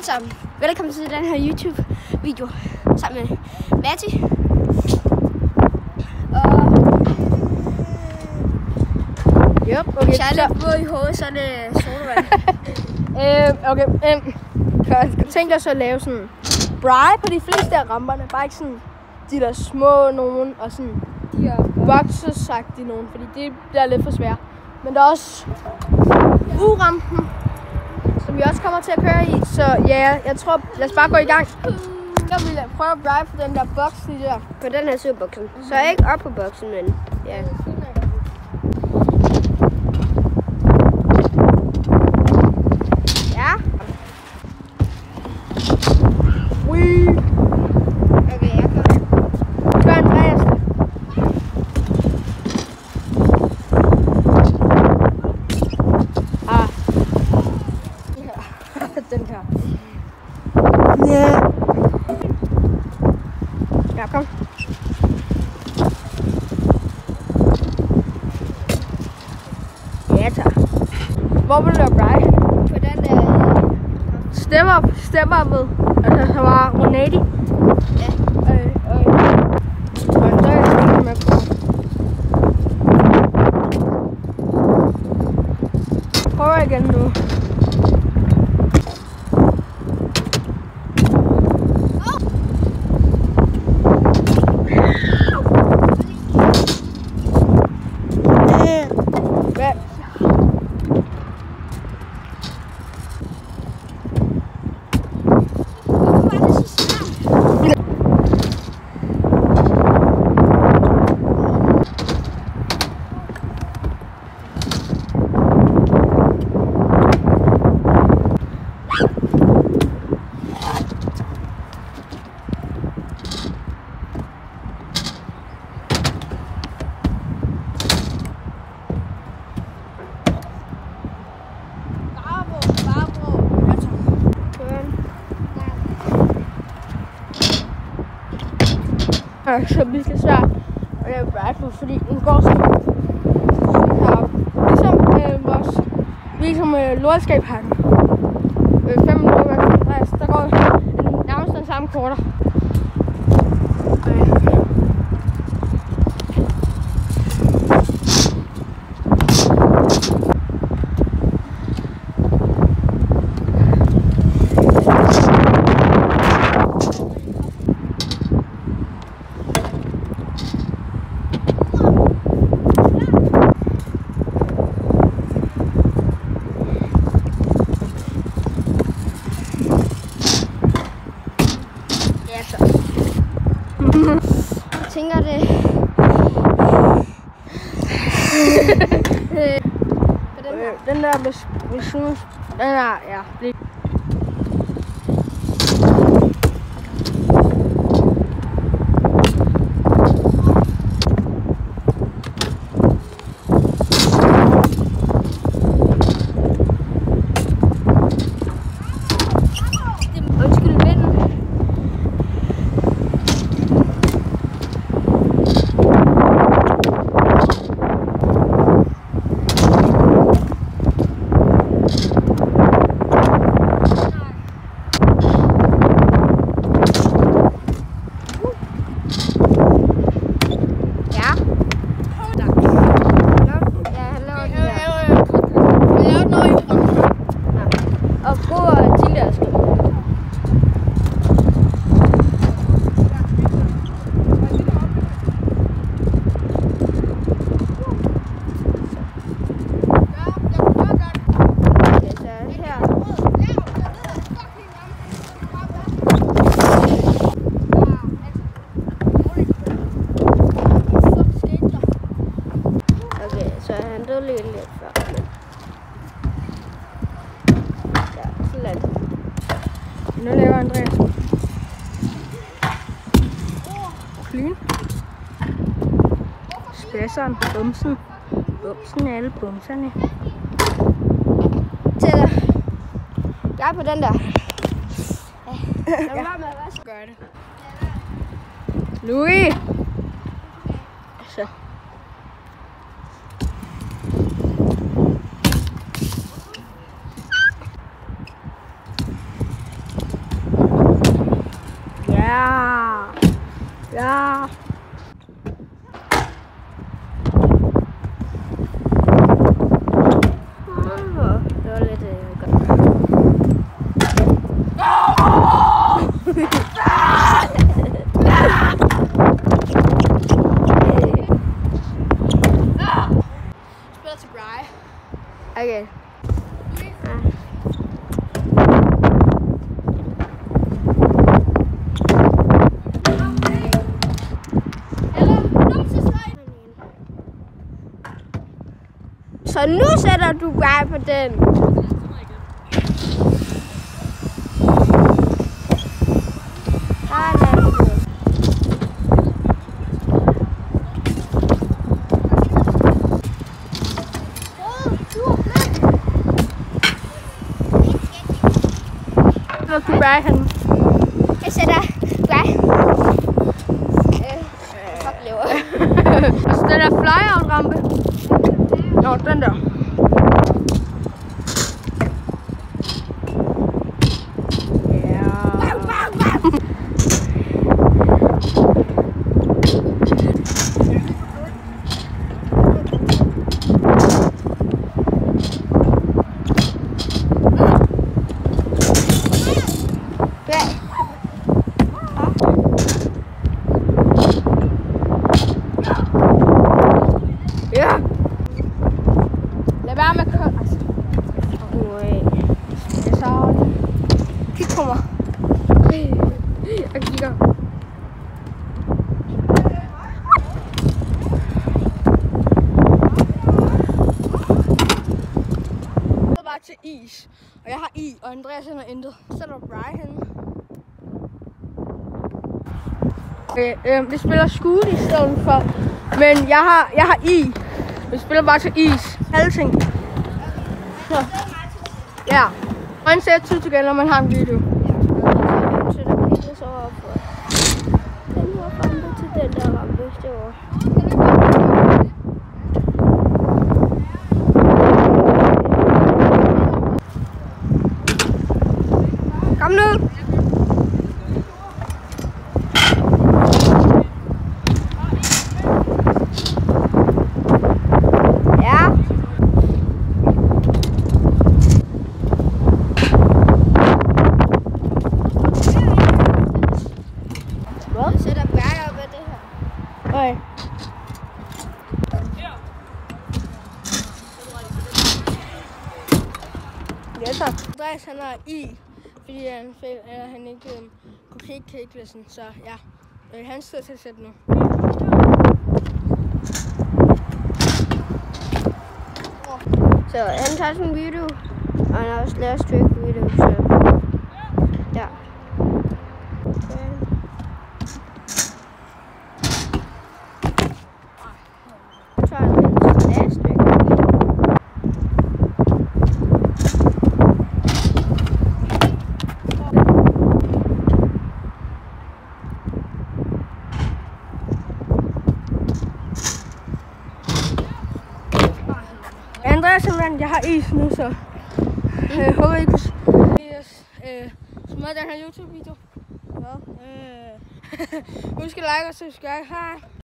alle sammen. Velkommen til den her YouTube-video sammen med Matti. Okay, hvis jeg er lidt våd i hovedet, så er det sodavand. Tænk dig så at lave sådan bry på de fleste af ramperne. Bare ikke sådan de der små nogen og sådan de her boxer-sagtige nogen, fordi det bliver lidt for svært. Men der er også U-rampen, som vi også kommer til at køre i. Så ja, jeg tror, lad os bare gå i gang. Så vil jeg prøve at bry på den der boks lige der. På den her side af boksen. Så ikke op på boksen, men ja. Okay, jeg kommer. Gør Andreas. Den her. Ja. Ja, kom. Ja, tak. Hvor vil du lave bry? På den der... Step up med. Altså, så var 180. Ja. Og Andreas er med på. Prøv igen nu. Så vi skal svært at lave bry, fordi den går sådan her. Ligesom lortskabshakken. 5 minutter med Andreas, der går nærmest den samme korter. Jeg tænker det. Den der, hvis den er, ja. Undskyld vinden. Og prøv at tænke dig. Okay, så han døde lidt før. Nu laver Andreas klyn. Spæsseren, bumsen. Bumsen er alle bumserne. Tæller. Jeg er på den der. Ja. Gør det. Louis! Så. Ja. Det var lidt godt. Spiller til Bri. Okay. Så nu sætter du bare på den. Så du bare han. Jeg sætter bare. Altså den der flyout-rampe. Nå, den der. Ja. Lad være med at køre. Altså. Så. Kig på mig. Jeg kigger. Jeg er bare til is. Og jeg har i, og Andreas har intet. Så er der Bri henne. Vi spiller skud i stedet for. Men jeg har i. Vi spiller bare til is. Alle ting. Så. Ja. Og en sæt tid igen, når man har en video. Så der bliver så op for den her rampe til den der rampe derovre. Kom nu! Jeg sætter bare op af det her. Okay. Ja, tak. Andreas han har i, fordi han ikke kunne ikke listen, så ja. Han sidder til at sætte nu. Så han tager sådan en video, og han har også lavet streak video, så ja. Andreas, jeg har is nu, så jeg håber, I kunne smide den her YouTube-video. Husk at like og subscribe. Hej.